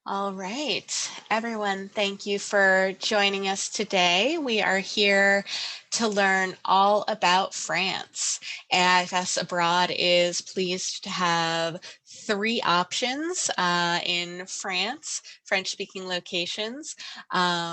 All right, everyone, thank you for joining us today. We are here to learn all about France. AIFS Abroad is pleased to have 3 options in France, French-speaking locations.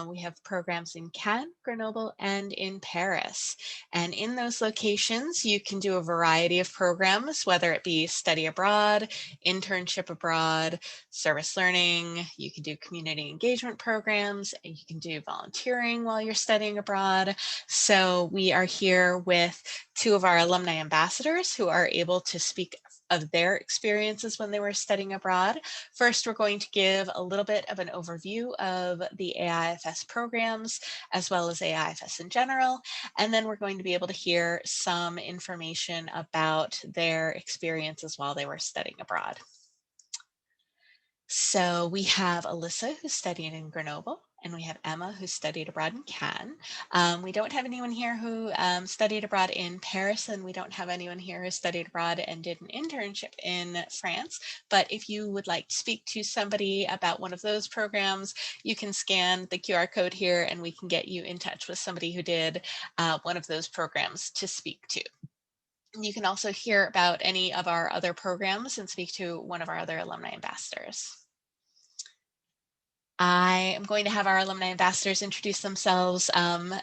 We have programs in Cannes, Grenoble, and in Paris. And in those locations, you can do a variety of programs, whether it be study abroad, internship abroad, service learning, you can do community engagement programs, and you can do volunteering while you're studying abroad. So we are here with 2 of our alumni ambassadors who are able to speak of their experiences when they were studying abroad. First, we're going to give a little bit of an overview of the AIFS programs, as well as AIFS in general, and then we're going to be able to hear some information about their experiences while they were studying abroad. So we have Alyssa, who studied in Grenoble, and we have Emma, who studied abroad in Cannes. We don't have anyone here who studied abroad in Paris, and we don't have anyone here who studied abroad and did an internship in France. But if you would like to speak to somebody about one of those programs, you can scan the QR code here, and we can get you in touch with somebody who did one of those programs to speak to. You can also hear about any of our other programs and speak to one of our other alumni ambassadors. I am going to have our alumni ambassadors introduce themselves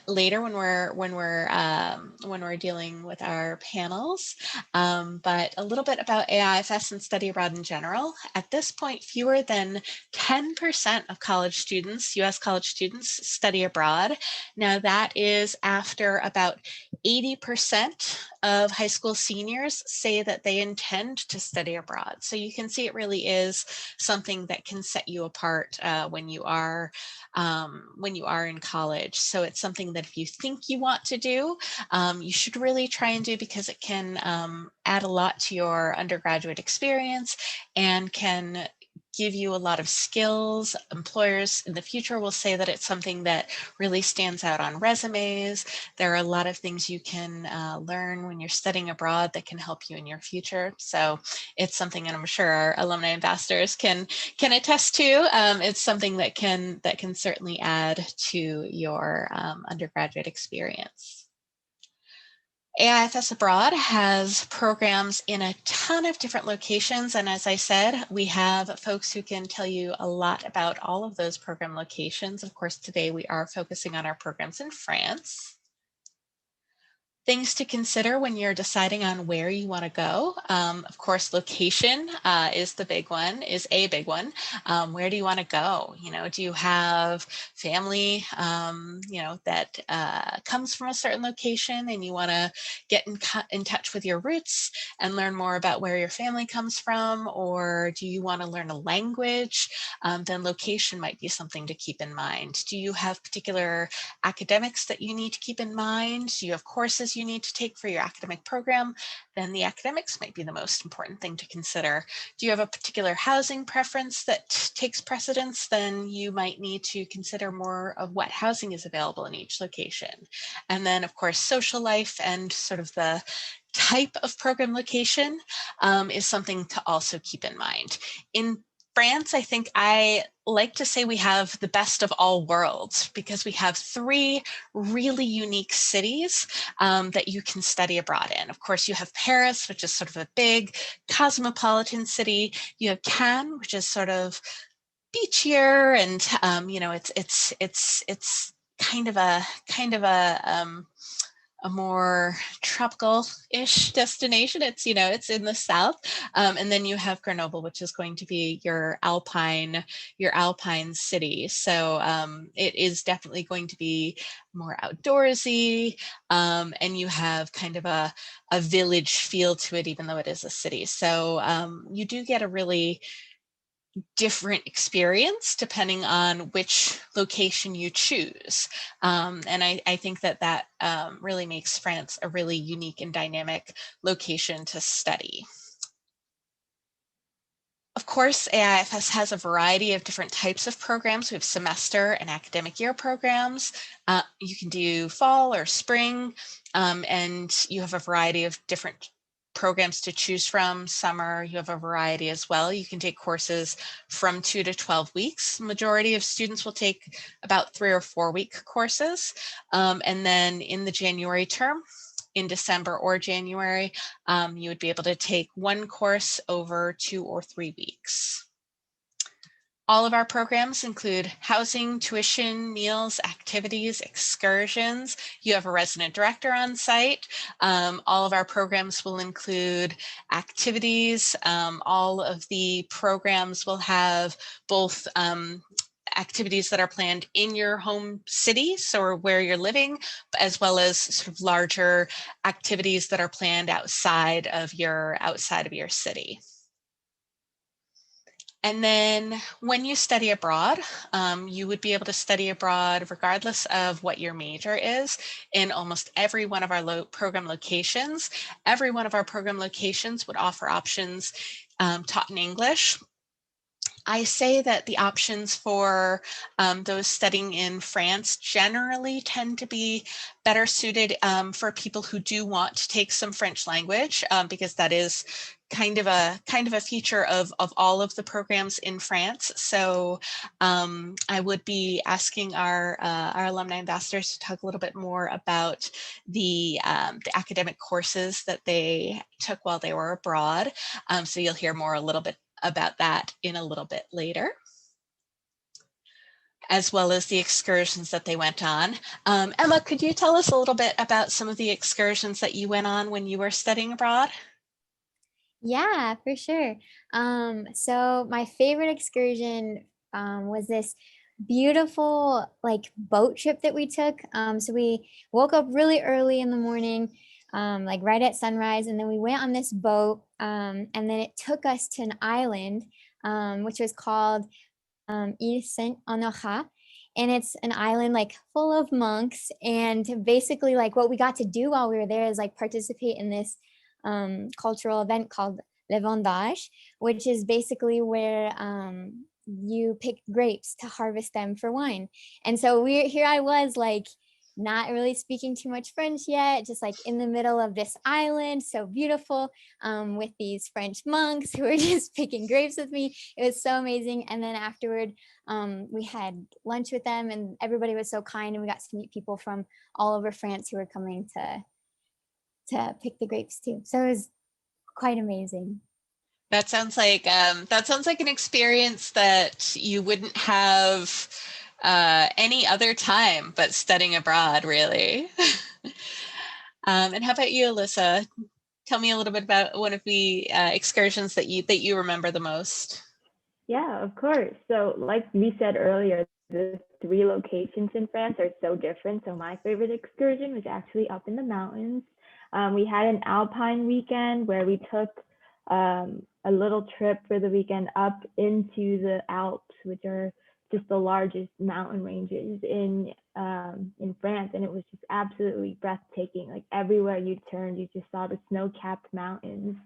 later when we're dealing with our panels. But a little bit about AIFS and study abroad in general. At this point, fewer than 10% of college students, U.S. college students, study abroad. Now that is after about 80% of high school seniors say that they intend to study abroad. So you can see it really is something that can set you apart when you are in college. So it's something that if you think you want to do, you should really try and do, because it can add a lot to your undergraduate experience and can give you a lot of skills. Employers in the future will say that it's something that really stands out on resumes. There are a lot of things you can learn when you're studying abroad that can help you in your future. So it's something, and I'm sure our alumni ambassadors can attest to. It's something that can certainly add to your undergraduate experience. AIFS Abroad has programs in a ton of different locations, and as I said, we have folks who can tell you a lot about all of those program locations. Of course, today we are focusing on our programs in France. Things to consider when you're deciding on where you want to go. Of course, location is a big one. Where do you want to go? Do you have family, that comes from a certain location, and you want to get in touch with your roots and learn more about where your family comes from? Or do you want to learn a language? Then location might be something to keep in mind. Do you have particular academics that you need to keep in mind? Do you have courses you need to take for your academic program? Then the academics might be the most important thing to consider. Do you have a particular housing preference that takes precedence? Then you might need to consider more of what housing is available in each location. And then, of course, social life and sort of the type of program location is something to also keep in mind. In France, I think I like to say we have the best of all worlds, because we have 3 really unique cities that you can study abroad in. Of course, you have Paris, which is sort of a big cosmopolitan city. You have Cannes, which is sort of beachier, and it's kind of a more tropical-ish destination. It's in the south, and then you have Grenoble, which is going to be your alpine city. So it is definitely going to be more outdoorsy, and you have kind of a village feel to it, even though it is a city. So you do get a really different experience depending on which location you choose. And I think that really makes France a really unique and dynamic location to study. Of course, AIFS has a variety of different types of programs. We have semester and academic year programs. You can do fall or spring, and you have a variety of different programs to choose from. Summer, you have a variety as well. You can take courses from 2 to 12 weeks. Majority of students will take about 3 or 4 week courses. And then in the January term, in December or January, you would be able to take one course over 2 or 3 weeks. All of our programs include housing, tuition, meals, activities, excursions. You have a resident director on site. All of our programs will include activities. All of the programs will have both activities that are planned in your home city, so where you're living, as well as sort of larger activities that are planned outside of your city. And then when you study abroad, you would be able to study abroad regardless of what your major is in almost every one of our program locations. Every one of our program locations would offer options taught in English. I say that the options for those studying in France generally tend to be better suited for people who do want to take some French language, because that is kind of a feature of all of the programs in France. So I would be asking our alumni ambassadors to talk a little bit more about the academic courses that they took while they were abroad. So you'll hear more a little bit about that in a little bit later, as well as the excursions that they went on. Emma, could you tell us a little bit about some of the excursions that you went on when you were studying abroad? Yeah, for sure. So my favorite excursion was this beautiful like boat trip that we took. So we woke up really early in the morning, like right at sunrise, and then we went on this boat, and then it took us to an island, which was called 𝗟𝗘𝗧'𝗦. And it's an island like full of monks. And basically, like what we got to do while we were there is like participate in this cultural event called 𝗦𝗢𝗖𝗓, which is basically where you pick grapes to harvest them for wine. And so here I was like not really speaking too much French yet, just like in the middle of this island, so beautiful, with these French monks who were just picking grapes with me. It was so amazing. And then afterward, we had lunch with them, and everybody was so kind, and we got to meet people from all over France who were coming to pick the grapes too. So it was quite amazing. That sounds like an experience that you wouldn't have any other time but studying abroad, really. And how about you, Alyssa? Tell me a little bit about one of the excursions that you remember the most. Yeah, of course. So like we said earlier, the 3 locations in France are so different. So my favorite excursion was actually up in the mountains. We had an alpine weekend where we took a little trip for the weekend up into the Alps, which are just the largest mountain ranges in France, and it was just absolutely breathtaking. Like everywhere you turned, you just saw the snow-capped mountains.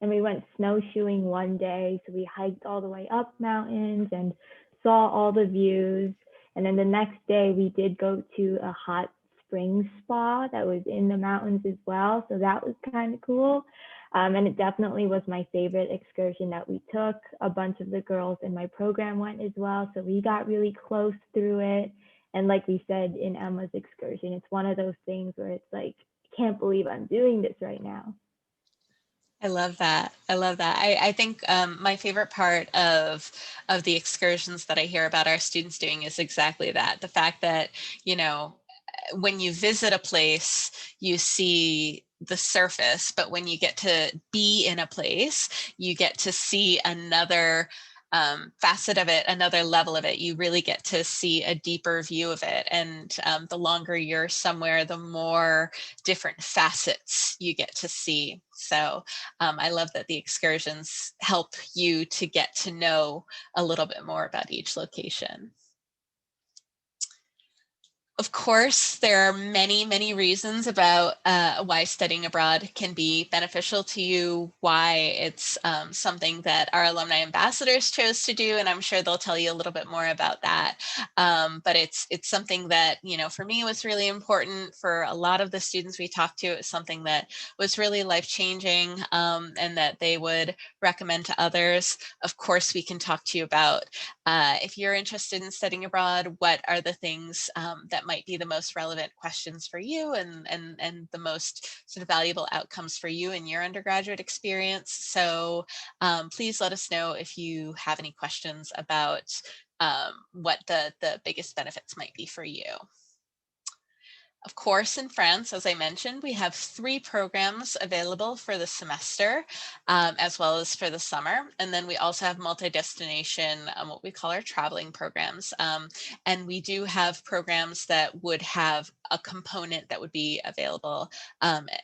And we went snowshoeing one day, so we hiked all the way up mountains and saw all the views. And then the next day, we did go to a hot spring spa that was in the mountains as well, so that was kind of cool. And it definitely was my favorite excursion that we took. A bunch of the girls in my program went as well, so we got really close through it. And like we said in Emma's excursion, it's one of those things where it's like, I can't believe I'm doing this right now. I love that. I love that. I think my favorite part of the excursions that I hear about our students doing is exactly that. The fact that, you know, when you visit a place, you see the surface, but when you get to be in a place, you get to see another facet of it, another level of it. You really get to see a deeper view of it. And the longer you're somewhere, the more different facets you get to see. So I love that the excursions help you to get to know a little bit more about each location. Of course, there are many, many reasons about why studying abroad can be beneficial to you, why it's something that our alumni ambassadors chose to do, and I'm sure they'll tell you a little bit more about that. But it's something that, you know, for me was really important. For a lot of the students we talked to, it was something that was really life-changing, and that they would recommend to others. Of course, we can talk to you about if you're interested in studying abroad, what are the things that might be the most relevant questions for you, and the most sort of valuable outcomes for you in your undergraduate experience. So please let us know if you have any questions about what the biggest benefits might be for you. Of course, in France, as I mentioned, we have 3 programs available for the semester, as well as for the summer. And then we also have multi-destination, what we call our traveling programs. And we do have programs that would have a component that would be available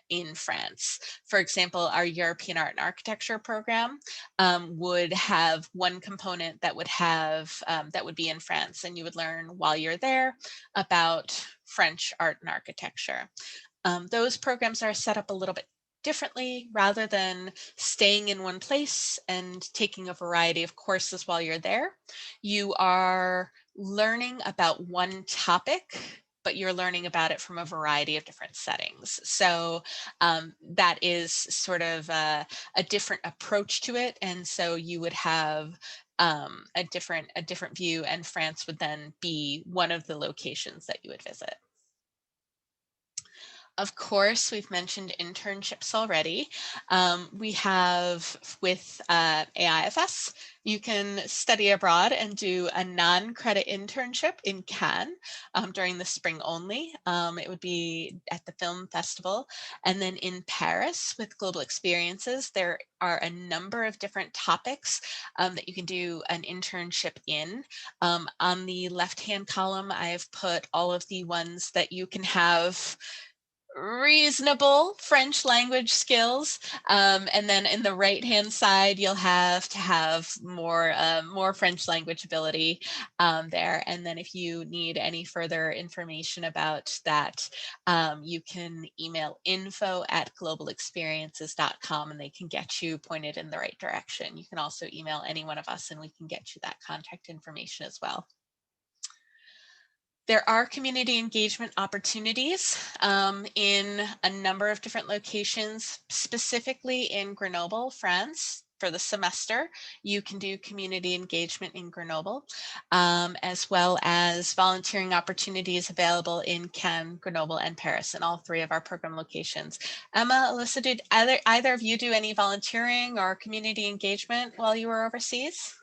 in France. For example, our European Art and Architecture program would have one component that would have that would be in France, and you would learn while you're there about French art and architecture. Those programs are set up a little bit differently. Rather than staying in one place and taking a variety of courses while you're there, you are learning about one topic, but you're learning about it from a variety of different settings. So that is sort of a different approach to it. And so you would have a different view, and France would then be one of the locations that you would visit. Of course, we've mentioned internships already. We have with AIFS, you can study abroad and do a non-credit internship in Cannes during the spring only. It would be at the film festival. And then in Paris with Global Experiences, there are a number of different topics that you can do an internship in. On the left-hand column, I have put all of the ones that you can have reasonable French language skills, and then in the right hand side you'll have to have more French language ability there. And then if you need any further information about that, you can email info@globalexperiences.com and they can get you pointed in the right direction. You can also email any one of us and we can get you that contact information as well. There are community engagement opportunities in a number of different locations, specifically in Grenoble, France. For the semester, you can do community engagement in Grenoble, as well as volunteering opportunities available in Cannes, Grenoble, and Paris, in all 3 of our program locations. Emma, Alyssa, did either of you do any volunteering or community engagement while you were overseas?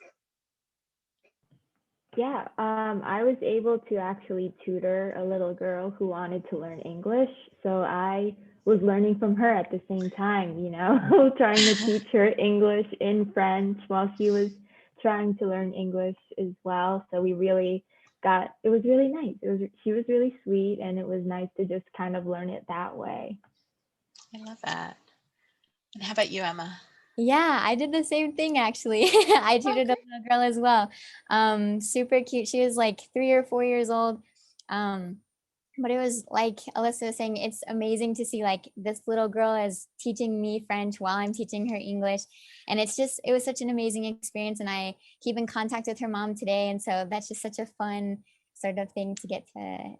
Yeah, I was able to actually tutor a little girl who wanted to learn English. So I was learning from her at the same time, you know, trying to teach her English in French while she was trying to learn English as well. So we really it was really nice. She was really sweet, and it was nice to just kind of learn it that way. I love that. And how about you, Emma? Yeah, I did the same thing actually. I tutored a little girl as well. Super cute. She was like 3 or 4 years old. But it was like Alyssa was saying, it's amazing to see like this little girl is teaching me French while I'm teaching her English. And it was such an amazing experience. And I keep in contact with her mom today. And so that's just such a fun sort of thing to get to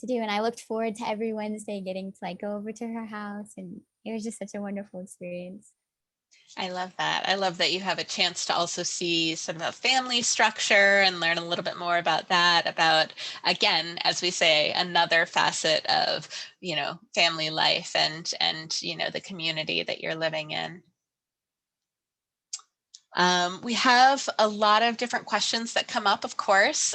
do. And I looked forward to every Wednesday getting to like go over to her house. And it was just such a wonderful experience. I love that. I love that you have a chance to also see sort of a family structure and learn a little bit more about that, about, again, as we say, another facet of, you know, family life and, you know, the community that you're living in. We have a lot of different questions that come up, of course.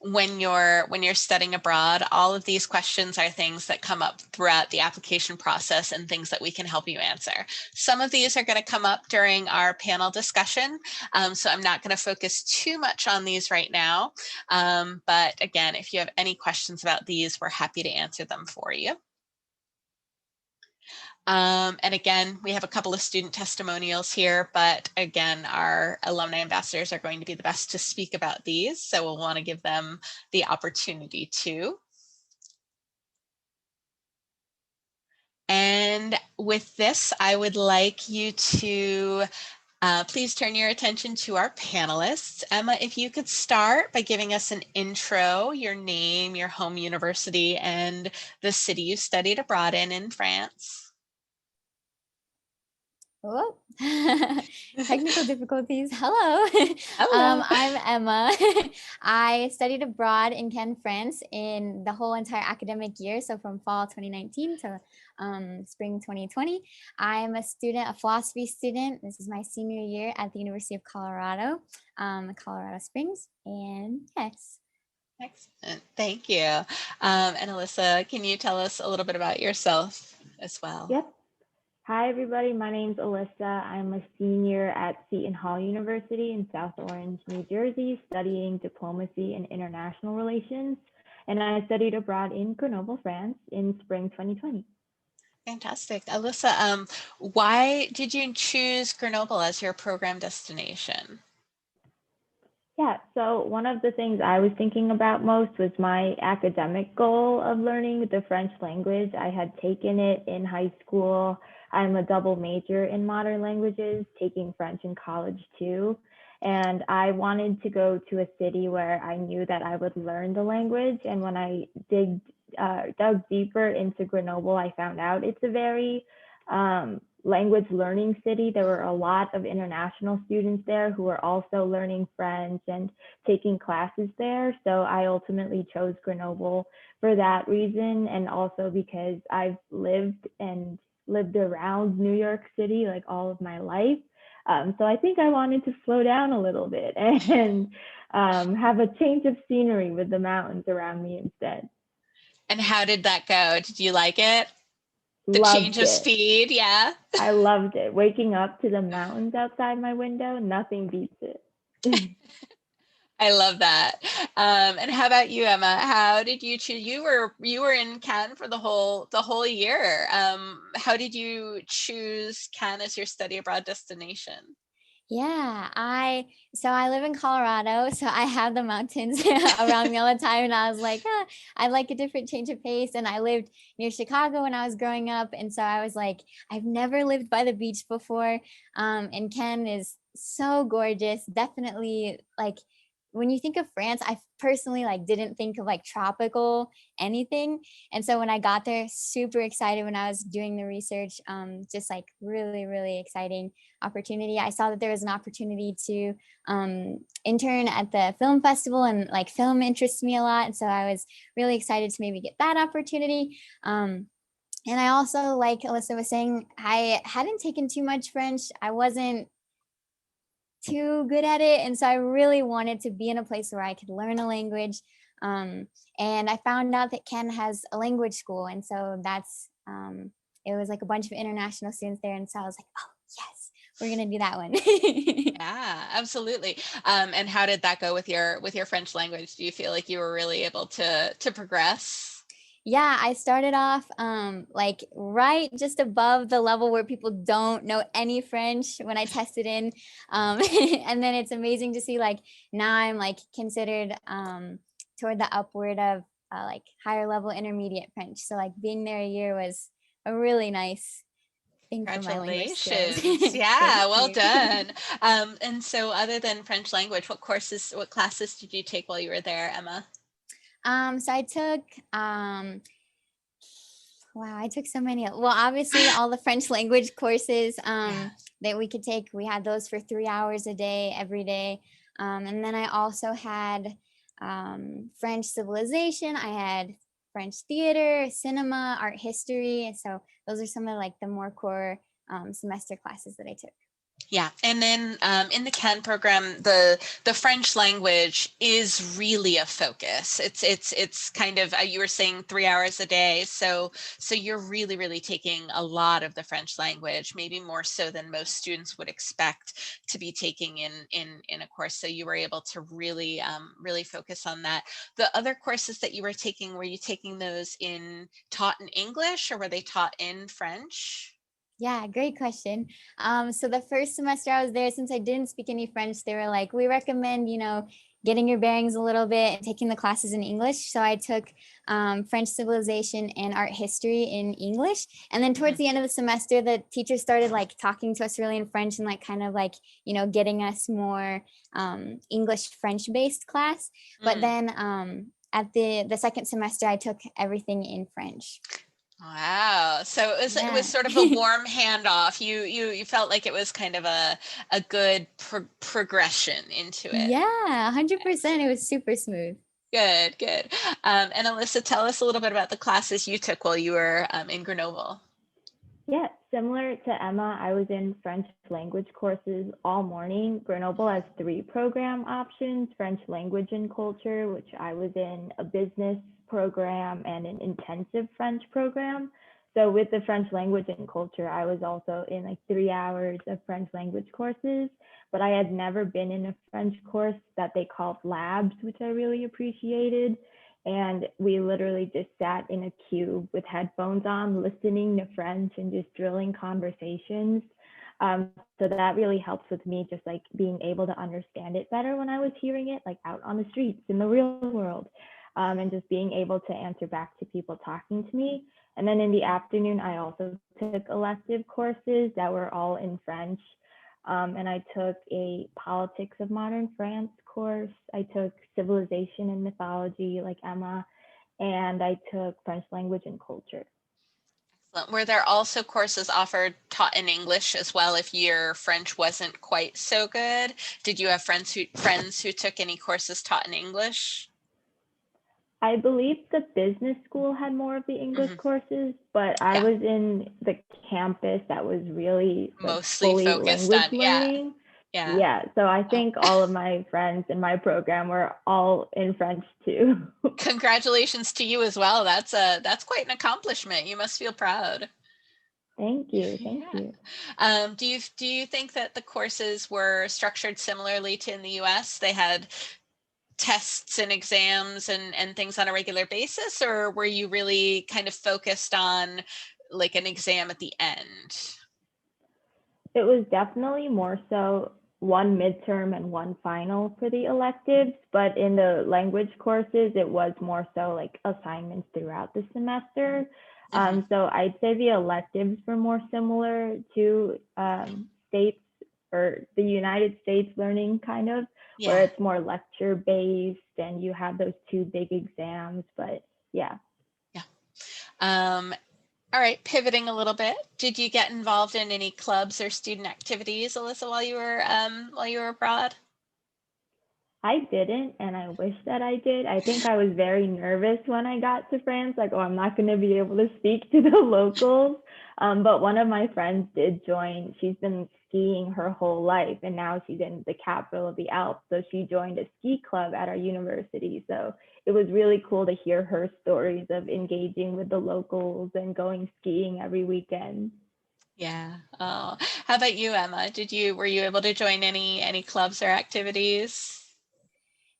When you're studying abroad, all of these questions are things that come up throughout the application process and things that we can help you answer. Some of these are going to come up during our panel discussion, so I'm not going to focus too much on these right now. But again, if you have any questions about these, we're happy to answer them for you. And again, we have a couple of student testimonials here, but again, our alumni ambassadors are going to be the best to speak about these, so we'll want to give them the opportunity to. And with this, I would like you to please turn your attention to our panelists. Emma, if you could start by giving us an intro, your name, your home university, and the city you studied abroad in France. Oh, technical difficulties. Hello. Hello. I'm Emma. I studied abroad in Cannes, France in the whole entire academic year. So from fall 2019 to spring 2020. I'm a student, a philosophy student. This is my senior year at the University of Colorado, Colorado Springs. And yes. Excellent. Thank you. And Alyssa, can you tell us a little bit about yourself as well? Yep. Hi, everybody. My name's Alyssa. I'm a senior at Seton Hall University in South Orange, New Jersey, studying diplomacy and international relations. And I studied abroad in Grenoble, France in spring 2020. Fantastic. Alyssa, why did you choose Grenoble as your program destination? Yeah, so one of the things I was thinking about most was my academic goal of learning the French language. I had taken it in high school. I'm a double major in modern languages, taking French in college too. And I wanted to go to a city where I knew that I would learn the language. And when I dug deeper into Grenoble, I found out it's a very language learning city. There were a lot of international students there who were also learning French and taking classes there. So I ultimately chose Grenoble for that reason, and also because I've lived around New York City like all of my life. So I think I wanted to slow down a little bit and have a change of scenery with the mountains around me instead. And how did that go? Did you like it? The Loved change of it. Speed, yeah. I loved it. Waking up to the mountains outside my window, nothing beats it. I love that. And how about you, Emma? How did you choose? You were in Cannes for the whole year. How did you choose Cannes as your study abroad destination? Yeah, I live in Colorado, so I have the mountains around me all the time, and I was like, I'd like a different change of pace. And I lived near Chicago when I was growing up, and so I was like, I've never lived by the beach before, and Cannes is so gorgeous. Definitely, like when you think of France, I personally like didn't think of like tropical anything, and so when I got there, super excited when I was doing the research, just like really, really exciting opportunity. I saw that there was an opportunity to intern at the film festival, and like film interests me a lot. And so I was really excited to maybe get that opportunity. And I also, like Alyssa was saying, I hadn't taken too much French. I wasn't too good at it. And so I really wanted to be in a place where I could learn a language. And I found out that Cannes has a language school. And so that's, it was like a bunch of international students there. And so I was like, oh, yes, we're going to do that one. Yeah, absolutely. And how did that go with your French language? Do you feel like you were really able to progress? Yeah, I started off like right just above the level where people don't know any French when I tested in. And then it's amazing to see like now I'm like considered toward the upward of like higher level intermediate French. So like being there a year was a really nice thing for my language skills. Congratulations. Yeah, well done. And so other than French language, what classes did you take while you were there, Emma? So I took, wow, I took so many. Well, obviously all the French language courses that we could take, we had those for 3 hours a day, every day. And then I also had French civilization. I had French theater, cinema, art history. So those are some of like the more core semester classes that I took. Yeah, and then in the Cannes program, the French language is really a focus. It's kind of you were saying 3 hours a day, so you're really taking a lot of the French language, maybe more so than most students would expect to be taking in a course. So you were able to really focus on that. The other courses that you were taking, were you taking those taught in English, or were they taught in French? Yeah, great question. So the first semester I was there, since I didn't speak any French, they were like, we recommend, getting your bearings a little bit and taking the classes in English. So I took French civilization and art history in English. And then towards the end of the semester, the teacher started like talking to us really in French and like kind of like, getting us more English French based class. But then at the second semester, I took everything in French. Wow. So it was sort of a warm handoff. You felt like it was kind of a good progression into it. Yeah, 100%. It was super smooth. Good, good. And Alyssa, tell us a little bit about the classes you took while you were in Grenoble. Yeah, similar to 𝗟𝗚, I was in French language courses all morning. Grenoble has 3 program options: French language and culture, which I was in, a business program, and an intensive French program. So with the French language and culture, I was also in like 3 hours of French language courses, but I had never been in a French course that they called labs, which I really appreciated. And we literally just sat in a cube with headphones on, listening to French and just drilling conversations. So that really helps with me just like being able to understand it better when I was hearing it, like out on the streets in the real world, and just being able to answer back to people talking to me. And then in the afternoon, I also took elective courses that were all in French. And I took a politics of modern France course. I took civilization and mythology like 𝗟𝗚, and I took French language and culture. Excellent. Were there also courses offered taught in English as well if your French wasn't quite so good? Did you have friends who took any courses taught in English? I believe the business school had more of the English courses, but I was in the campus that was really like mostly fully focused language on learning. Yeah, so I think all of my friends in my program were all in French too. Congratulations to you as well. That's quite an accomplishment. You must feel proud. Thank you. Thank you. Do you think that the courses were structured similarly to in the US? They had tests and exams and things on a regular basis, or were you really kind of focused on like an exam at the end? It was definitely more so one midterm and one final for the electives, but in the language courses, it was more so like assignments throughout the semester. So I'd say the electives were more similar to States or the United States learning kind of, where it's more lecture based and you have those 2 big exams, but yeah. All right, pivoting a little bit. Did you get involved in any clubs or student activities, Alyssa, while you were abroad? I didn't, and I wish that I did. I think I was very nervous when I got to France, like, oh, I'm not going to be able to speak to the locals. But one of my friends did join. She's been skiing her whole life, and now she's in the capital of the Alps. So she joined a ski club at our university. So it was really cool to hear her stories of engaging with the locals and going skiing every weekend. Yeah. Oh, how about you, Emma? Were you able to join any clubs or activities?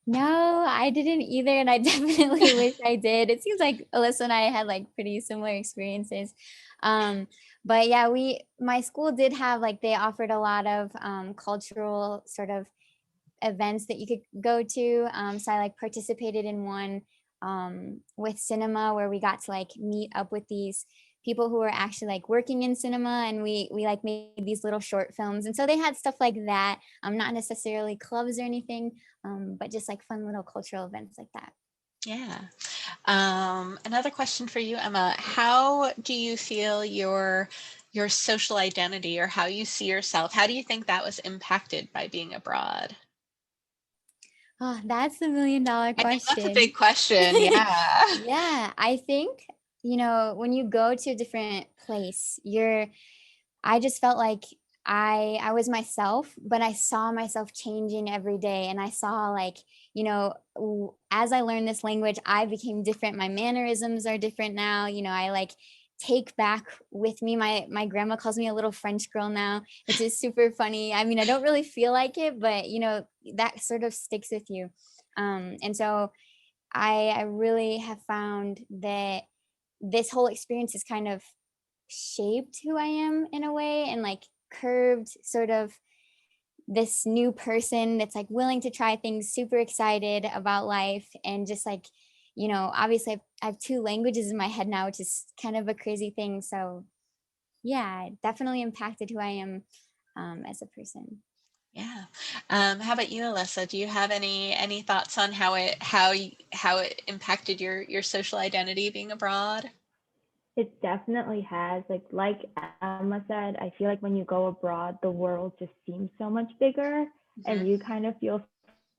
No, I didn't either, and I definitely wish I did. It seems like Alyssa and I had like pretty similar experiences. But yeah, my school did have like they offered a lot of cultural sort of events that you could go to. So I like participated in one with cinema where we got to like meet up with these people who were actually like working in cinema, and we like made these little short films. And so they had stuff like that, not necessarily clubs or anything, but just like fun little cultural events like that. Yeah. Another question for you, Emma. How do you feel your social identity, or how you see yourself, how do you think that was impacted by being abroad? Oh, that's the $1 million question. That's a big question. Yeah. Yeah, I think, when you go to a different place, I just felt like I was myself, but I saw myself changing every day. And I saw like, as I learned this language, I became different. My mannerisms are different now. I like take back with me. My grandma calls me a little French girl now, which is super funny. I mean, I don't really feel like it, but that sort of sticks with you. And so I really have found that this whole experience is kind of shaped who I am in a way, and like curved sort of this new person that's like willing to try things, super excited about life, and just like, obviously I have two languages in my head now, which is kind of a crazy thing. So yeah, it definitely impacted who I am as a person. Yeah. How about you, Alyssa? Do you have any thoughts on how it impacted your social identity being abroad? It definitely has. Like Emma said, I feel like when you go abroad, the world just seems so much bigger, and you kind of feel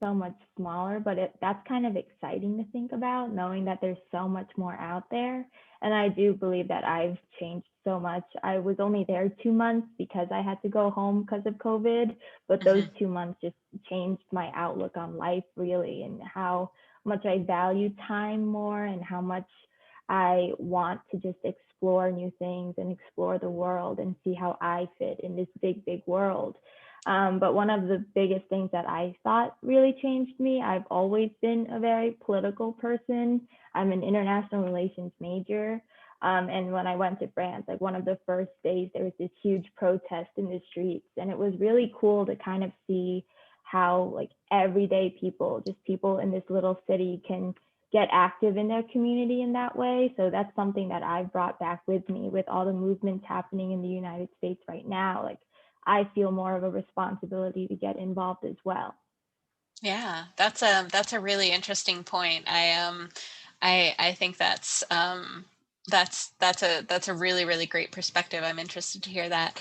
so much smaller, but that's kind of exciting to think about, knowing that there's so much more out there. And I do believe that I've changed so much. I was only there 2 months because I had to go home because of COVID, but those 2 months just changed my outlook on life, really, and how much I value time more, and how much I want to just explore new things and explore the world and see how I fit in this big, big world. But one of the biggest things that I thought really changed me, I've always been a very political person. I'm an international relations major. And when I went to France, like one of the first days, there was this huge protest in the streets. And it was really cool to kind of see how like everyday people, just people in this little city, can get active in their community in that way. So that's something that I've brought back with me with all the movements happening in the United States right now. Like I feel more of a responsibility to get involved as well. Yeah, that's a really interesting point. I think that's a really great perspective. I'm interested to hear that.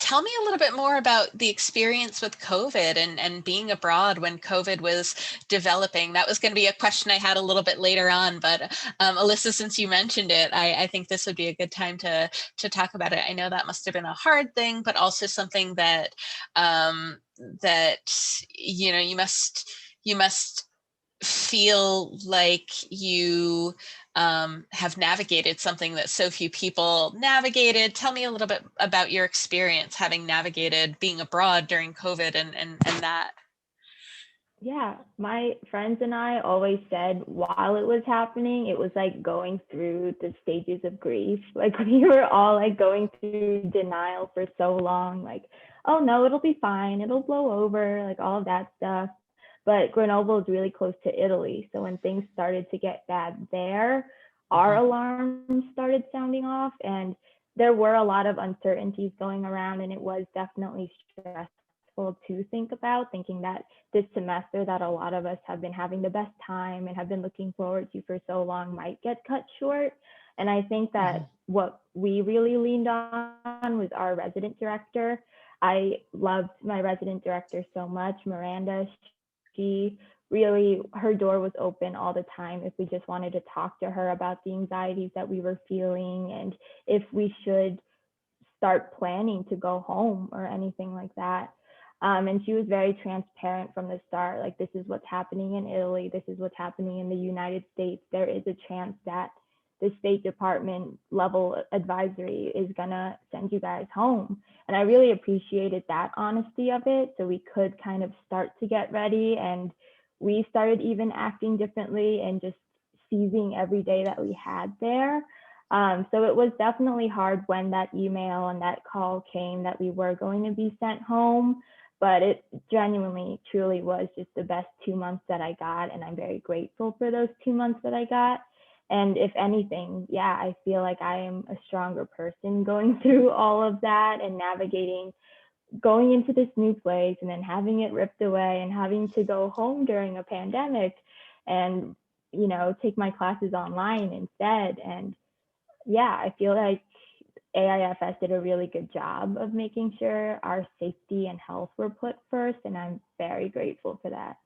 Tell me a little bit more about the experience with COVID and being abroad when COVID was developing. That was going to be a question I had a little bit later on, but Alyssa, since you mentioned it, I think this would be a good time to talk about it. I know that must have been a hard thing, but also something that that you must feel like you have navigated something that so few people navigated. Tell me a little bit about your experience having navigated being abroad during COVID and that. Yeah, my friends and I always said while it was happening, it was like going through the stages of grief. Like we were all like going through denial for so long, like, oh no, it'll be fine, it'll blow over, like all of that stuff. But Grenoble is really close to Italy. So when things started to get bad there, our alarms started sounding off, and there were a lot of uncertainties going around, and it was definitely stressful to think about, thinking that this semester that a lot of us have been having the best time and have been looking forward to for so long might get cut short. And I think that what we really leaned on was our resident director. I loved my resident director so much, Miranda. She really, her door was open all the time if we just wanted to talk to her about the anxieties that we were feeling, and if we should start planning to go home or anything like that. And she was very transparent from the start. Like, this is what's happening in Italy. This is what's happening in the United States. There is a chance that the State Department level advisory is gonna send you guys home. And I really appreciated that honesty of it. So we could kind of start to get ready, and we started even acting differently and just seizing every day that we had there. So it was definitely hard when that email and that call came that we were going to be sent home, but it genuinely, truly was just the best 2 months that I got. And I'm very grateful for those 2 months that I got. And if anything, yeah, I feel like I am a stronger person going through all of that and navigating going into this new place and then having it ripped away and having to go home during a pandemic and, take my classes online instead. And yeah, I feel like AIFS did a really good job of making sure our safety and health were put first, and I'm very grateful for that.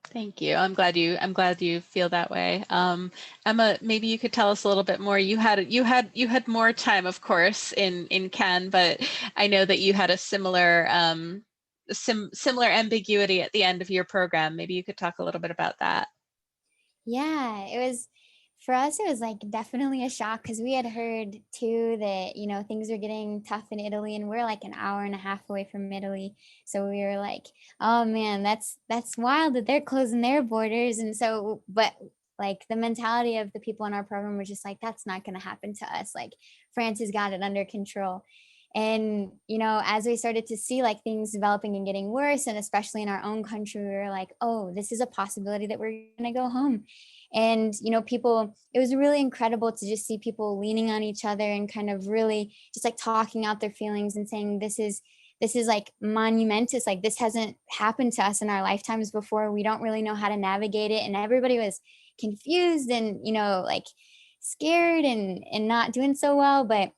Thank you. I'm glad you feel that way. Emma, maybe you could tell us a little bit more. You had more time, of course, in Cannes, but I know that you had a similar similar ambiguity at the end of your program. Maybe you could talk a little bit about that. Yeah, for us, it was like definitely a shock, because we had heard too that, things were getting tough in Italy, and we're like an hour and a half away from Italy. So we were like, oh man, that's wild that they're closing their borders. And so, but Like the mentality of the people in our program was just like, that's not going to happen to us. Like France has got it under control. And, you know, as we started to see like things developing and getting worse, and especially in our own country, we were like, oh, this is a possibility that we're going to go home. And, you know, people, it was really incredible to just see people leaning on each other and kind of really just like talking out their feelings and saying, this is like monumentous. Like this hasn't happened to us in our lifetimes before. We don't really know how to navigate it. And everybody was confused and, you know, like scared and not doing so well. But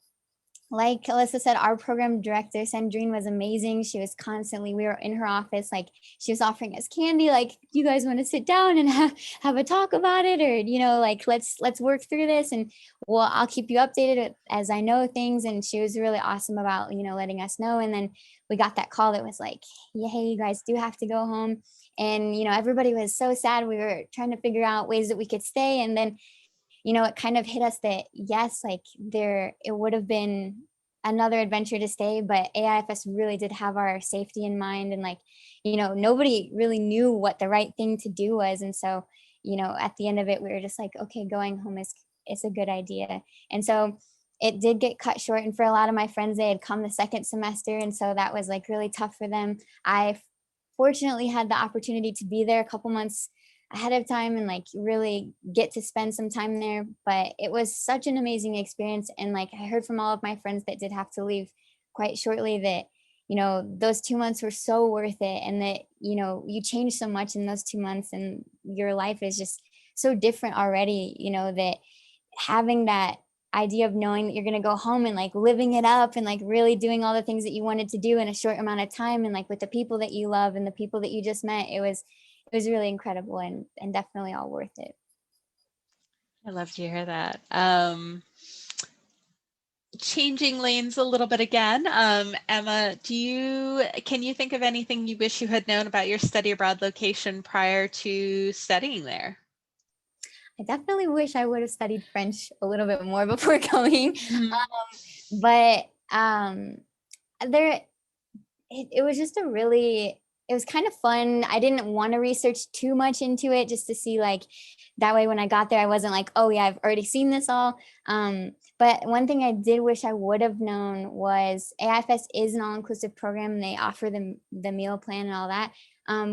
like Alyssa said, our program director, 𝗟𝗘𝗧'𝗦, was amazing. She was constantly, we were in her office, like she was offering us candy, like, you guys want to sit down and have a talk about it? Or, you know, like, let's work through this. And well, I'll keep you updated as I know things. And she was really awesome about, you know, letting us know. And then we got that call that was like, yeah, hey, you guys do have to go home. And, you know, everybody was so sad. We were trying to figure out ways that we could stay. And then, you know, it kind of hit us that yes, like it would have been another adventure to stay, but AIFS really did have our safety in mind. And like, you know, nobody really knew what the right thing to do was. And so, you know, at the end of it, we were just like, okay, going home is a good idea. And so it did get cut short. And for a lot of my friends, they had come the second semester. And so that was like really tough for them. I fortunately had the opportunity to be there a couple months ahead of time and like really get to spend some time there. But it was such an amazing experience. And like I heard from all of my friends that did have to leave quite shortly that, you know, those 2 months were so worth it. And that, you know, you change so much in those 2 months and your life is just so different already, you know, that having that idea of knowing that you're going to go home and like living it up and like really doing all the things that you wanted to do in a short amount of time and like with the people that you love and the people that you just met, it was really incredible and definitely all worth it. I love to hear that. Changing lanes a little bit again. Emma, can you think of anything you wish you had known about your study abroad location prior to studying there? I definitely wish I would have studied French a little bit more before going. But it was just it was kind of fun. I didn't want to research too much into it just to see like, that way when I got there, I wasn't like, oh yeah, I've already seen this all. But one thing I did wish I would have known was AIFS is an all-inclusive program. They offer the meal plan and all that.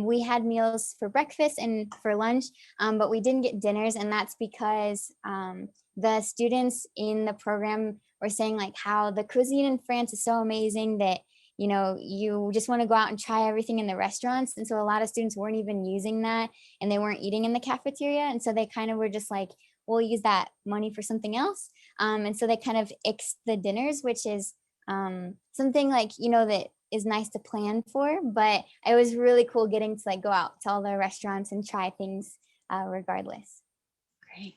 We had meals for breakfast and for lunch, but we didn't get dinners. And that's because the students in the program were saying like how the cuisine in France is so amazing that, you know, you just want to go out and try everything in the restaurants. And so a lot of students weren't even using that and they weren't eating in the cafeteria. And so they kind of were just like, we'll use that money for something else. And so they kind of ixed the dinners, which is something like, you know, that is nice to plan for, but it was really cool getting to like go out to all the restaurants and try things regardless. Great.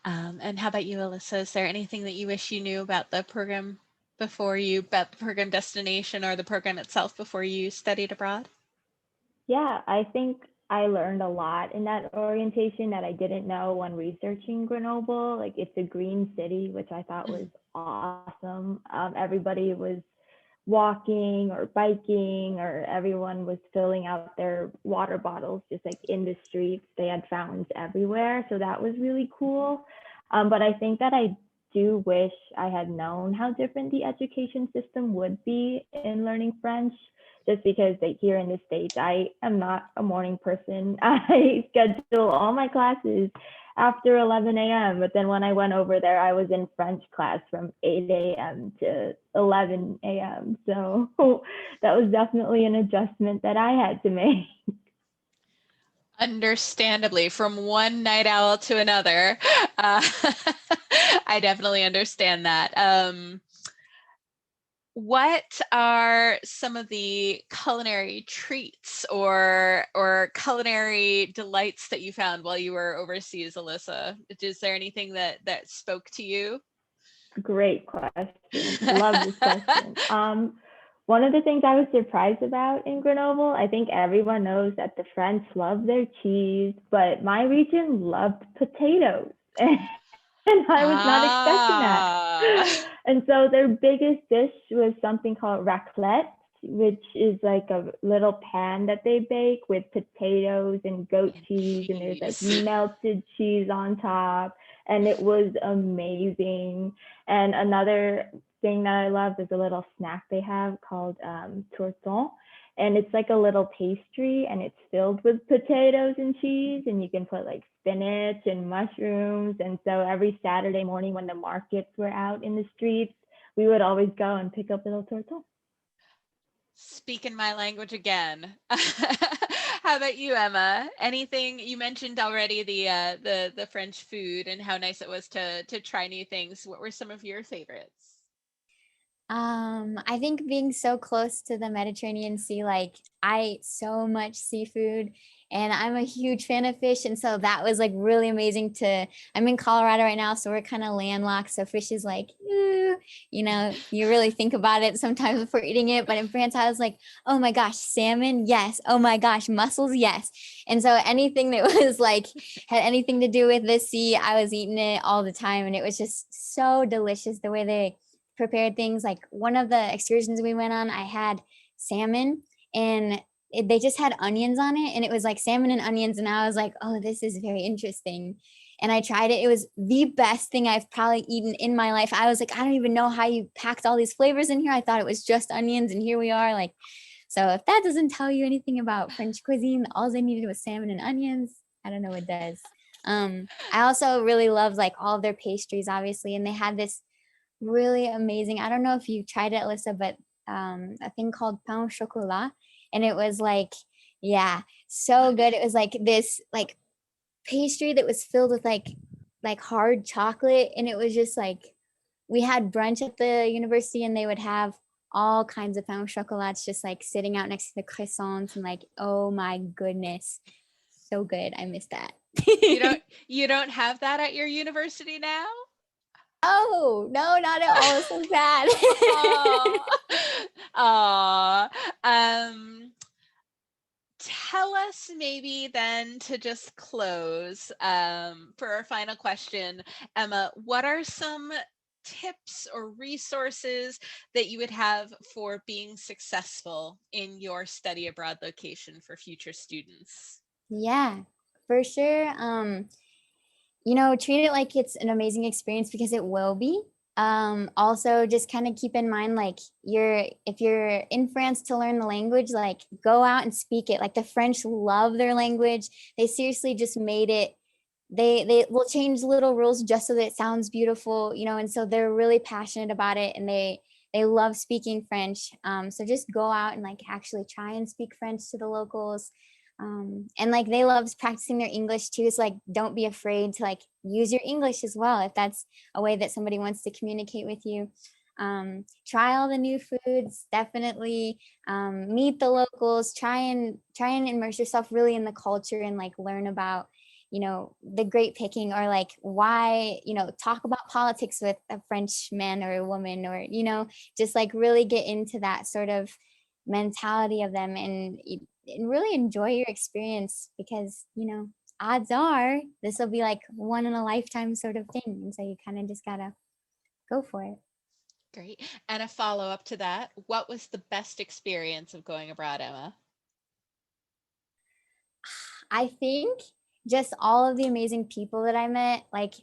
And how about you, Alyssa? Is there anything that you wish you knew about the program about the program destination or the program itself before you studied abroad? Yeah, I think I learned a lot in that orientation that I didn't know when researching Grenoble. Like it's a green city, which I thought was awesome. Everybody was walking or biking, or everyone was filling out their water bottles just like in the streets. They had fountains everywhere. So that was really cool. But I think that I do wish I had known how different the education system would be in learning French, just because here in the States, I am not a morning person. I schedule all my classes after 11 a.m. But then when I went over there, I was in French class from 8 a.m. to 11 a.m. So that was definitely an adjustment that I had to make. Understandably, from one night owl to another. I definitely understand that. What are some of the culinary treats or culinary delights that you found while you were overseas, Alyssa? Is there anything that spoke to you? Great question. Love this question. One of the things I was surprised about in Grenoble, I think everyone knows that the French love their cheese, but my region loved potatoes. And I was not expecting that. And so their biggest dish was something called raclette. which is like a little pan that they bake with potatoes and goat cheese, and there's like melted cheese on top, and it was amazing. And another thing that I love is a little snack they have called 𝗟𝗘𝗧'𝗦, and it's like a little pastry, and it's filled with potatoes and cheese, and you can put like spinach and mushrooms. And so every Saturday morning when the markets were out in the streets, we would always go and pick up little 𝗟𝗘𝗧'𝗦. Speaking my language again. How about you, Emma? Anything you mentioned already, the French food and how nice it was to try new things. What were some of your favorites? I think being so close to the Mediterranean Sea, like I ate so much seafood and I'm a huge fan of fish. And so that was like really amazing I'm in Colorado right now, so we're kind of landlocked. So fish is like, you really think about it sometimes before eating it. But in France, I was like, oh my gosh, salmon, yes. Oh my gosh, mussels, yes. And so anything that was like, had anything to do with the sea, I was eating it all the time. And it was just so delicious the way they prepared things. Like one of the excursions we went on, I had salmon and they just had onions on it, and it was like salmon and onions, and I was like, oh, this is very interesting. And I tried it. It was the best thing I've probably eaten in my life. I was like, I don't even know how you packed all these flavors in here. I thought it was just onions, and here we are. Like, so if that doesn't tell you anything about French cuisine, all they needed was salmon and onions, I don't know what does. I also really loved like all of their pastries, obviously, and they had this really amazing, I don't know if you tried it, Alyssa, but a thing called 𝗟𝗘𝗧'𝗦, and it was like, yeah, so good. It was like this like pastry that was filled with like hard chocolate, and it was just like, we had brunch at the university and they would have all kinds of 𝗟𝗘𝗧'𝗦s just like sitting out next to the croissants, and like, oh my goodness, so good. I miss that. You don't have that at your university now? Oh, no, not at all. It's so bad. Aww. Tell us maybe then, to just close, for our final question, Emma, what are some tips or resources that you would have for being successful in your study abroad location for future students? Yeah, for sure. Treat it like it's an amazing experience, because it will be. Also just kind of keep in mind, like, if you're in France to learn the language, like, go out and speak it. Like, the French love their language. They seriously just made it, they will change little rules just so that it sounds beautiful, and so they're really passionate about it, and they love speaking French. So just go out and like actually try and speak French to the locals. And like, they love practicing their English too. So like, don't be afraid to like use your English as well, if that's a way that somebody wants to communicate with you. Try all the new foods, definitely. Meet the locals, try and immerse yourself really in the culture, and like learn about the grape picking, or like why, talk about politics with a French man or a woman, or just like really get into that sort of mentality of them, and really enjoy your experience, because odds are this will be like one in a lifetime sort of thing, and so you kind of just gotta go for it. Great. And a follow-up to that, what was the best experience of going abroad, Emma? I think just all of the amazing people that I met, like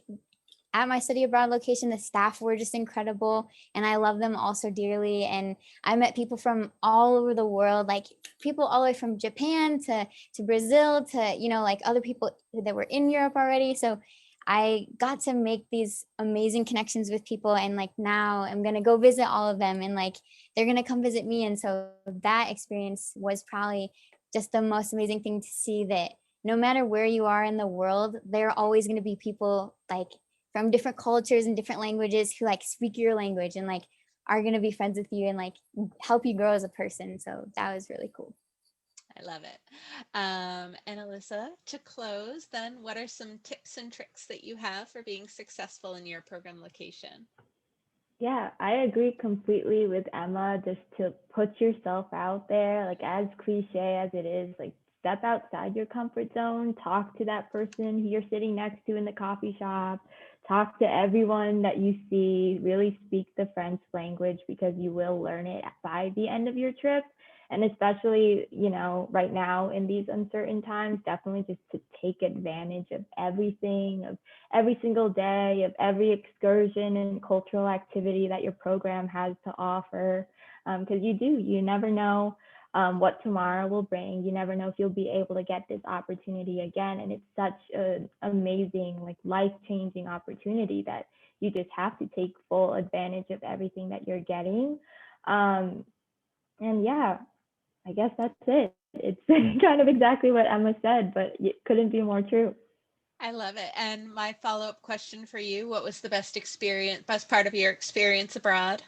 at my study abroad location. The staff were just incredible, and I love them also dearly. And I met people from all over the world, like people all the way from Japan to Brazil to, like other people that were in Europe already. So I got to make these amazing connections with people, and like now I'm going to go visit all of them, and like they're going to come visit me. And so that experience was probably just the most amazing thing to see, that no matter where you are in the world, there are always going to be people like from different cultures and different languages who like speak your language, and like are going to be friends with you and like help you grow as a person. So that was really cool. I love it. And Alyssa, to close then, what are some tips and tricks that you have for being successful in your program location? Yeah, I agree completely with Emma, just to put yourself out there, like as cliche as it is, like step outside your comfort zone, talk to that person who you're sitting next to in the coffee shop, talk to everyone that you see, really speak the French language because you will learn it by the end of your trip. And especially, you know, right now in these uncertain times, definitely just to take advantage of everything, of every single day, of every excursion and cultural activity that your program has to offer. Because you never know what tomorrow will bring. You never know if you'll be able to get this opportunity again. And it's such an amazing, like life-changing opportunity that you just have to take full advantage of everything that you're getting. And yeah, I guess that's it. It's kind of exactly what Emma said, but it couldn't be more true. I love it. And my follow-up question for you, what was the best part of your experience abroad?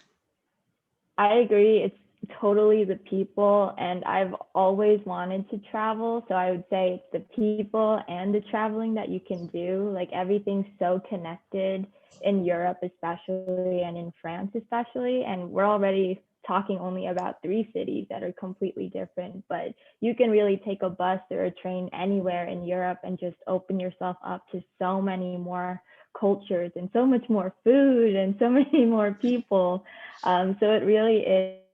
I agree. It's totally the people, and I've always wanted to travel. So I would say it's the people and the traveling that you can do. Like everything's so connected in Europe, especially, and in France, especially. And we're already talking only about 3 cities that are completely different, but you can really take a bus or a train anywhere in Europe and just open yourself up to so many more cultures and so much more food and so many more people. So it really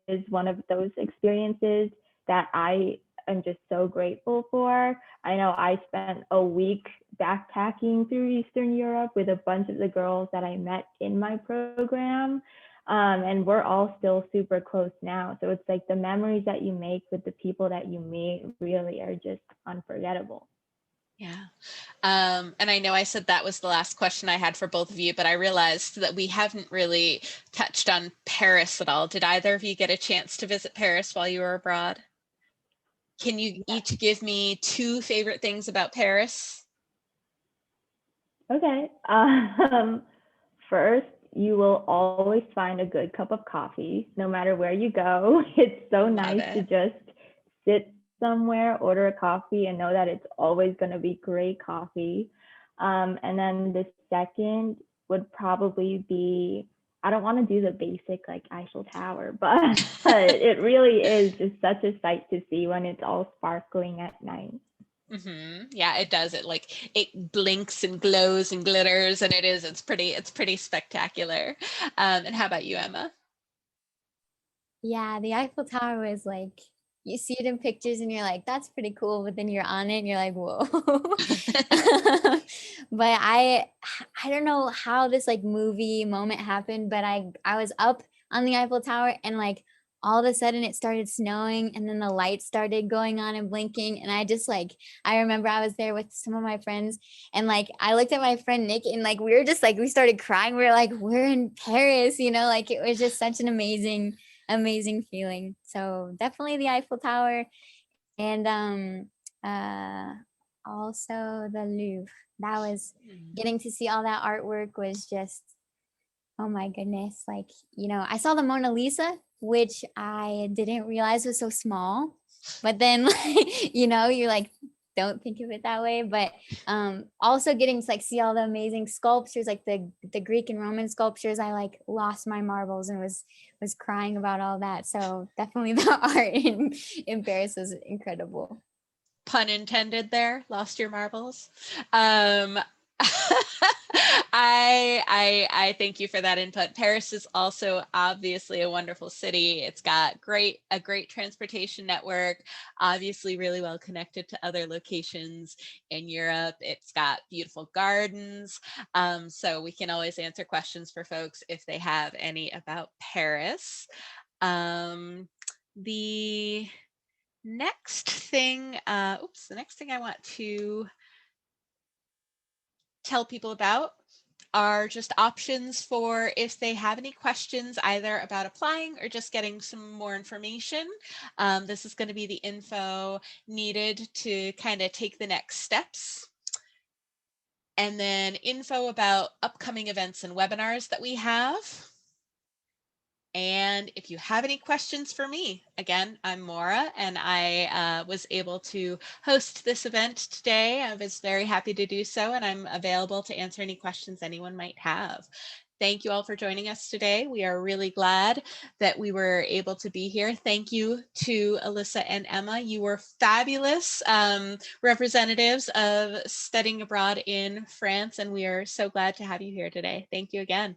is one of those experiences that I am just so grateful for. I know I spent a week backpacking through Eastern Europe with a bunch of the girls that I met in my program. And we're all still super close now. So it's like the memories that you make with the people that you meet really are just unforgettable. Yeah. And I know I said that was the last question I had for both of you, but I realized that we haven't really touched on Paris at all. Did either of you get a chance to visit Paris while you were abroad? Can you each give me 2 favorite things about Paris? Okay. First, you will always find a good cup of coffee, no matter where you go. It's so nice to just sit somewhere, order a coffee, and know that it's always going to be great coffee. And then the second would probably be, I don't want to do the basic like Eiffel Tower, but it really is just such a sight to see when it's all sparkling at night. Yeah, it does. It blinks and glows and glitters, and it's pretty spectacular. And how about you, Emma? Yeah, the Eiffel Tower is like, you see it in pictures and you're like, that's pretty cool, but then you're on it and you're like, whoa. But I don't know how this like movie moment happened, but I was up on the Eiffel Tower and like all of a sudden it started snowing and then the lights started going on and blinking, and I remember I was there with some of my friends and like I looked at my friend Nick and like we were just like, we started crying. We were like, we're in Paris, you know, like it was just such an amazing feeling. So definitely the Eiffel Tower, and also the Louvre. That was getting to see all that artwork was just, oh my goodness. Like, you know, I saw the Mona Lisa, which I didn't realize was so small, but then you know, you're like, don't think of it that way. But also getting to like see all the amazing sculptures, like the Greek and Roman sculptures. I like lost my marbles and was crying about all that. So definitely the art in Paris was incredible. Pun intended there, lost your marbles. I thank you for that input. Paris is also obviously a wonderful city. It's got a great transportation network, obviously really well connected to other locations in Europe. It's got beautiful gardens. So we can always answer questions for folks if they have any about Paris. The next thing I want to tell people about are just options for if they have any questions either about applying or just getting some more information. This is going to be the info needed to kind of take the next steps. And then info about upcoming events and webinars that we have. And if you have any questions for me, again, I'm 𝗟𝗧, and I was able to host this event today. I was very happy to do so, and I'm available to answer any questions anyone might have. Thank you all for joining us today. We are really glad that we were able to be here. Thank you to Alyssa and Emma. You were fabulous representatives of studying abroad in France, and we are so glad to have you here today. Thank you again.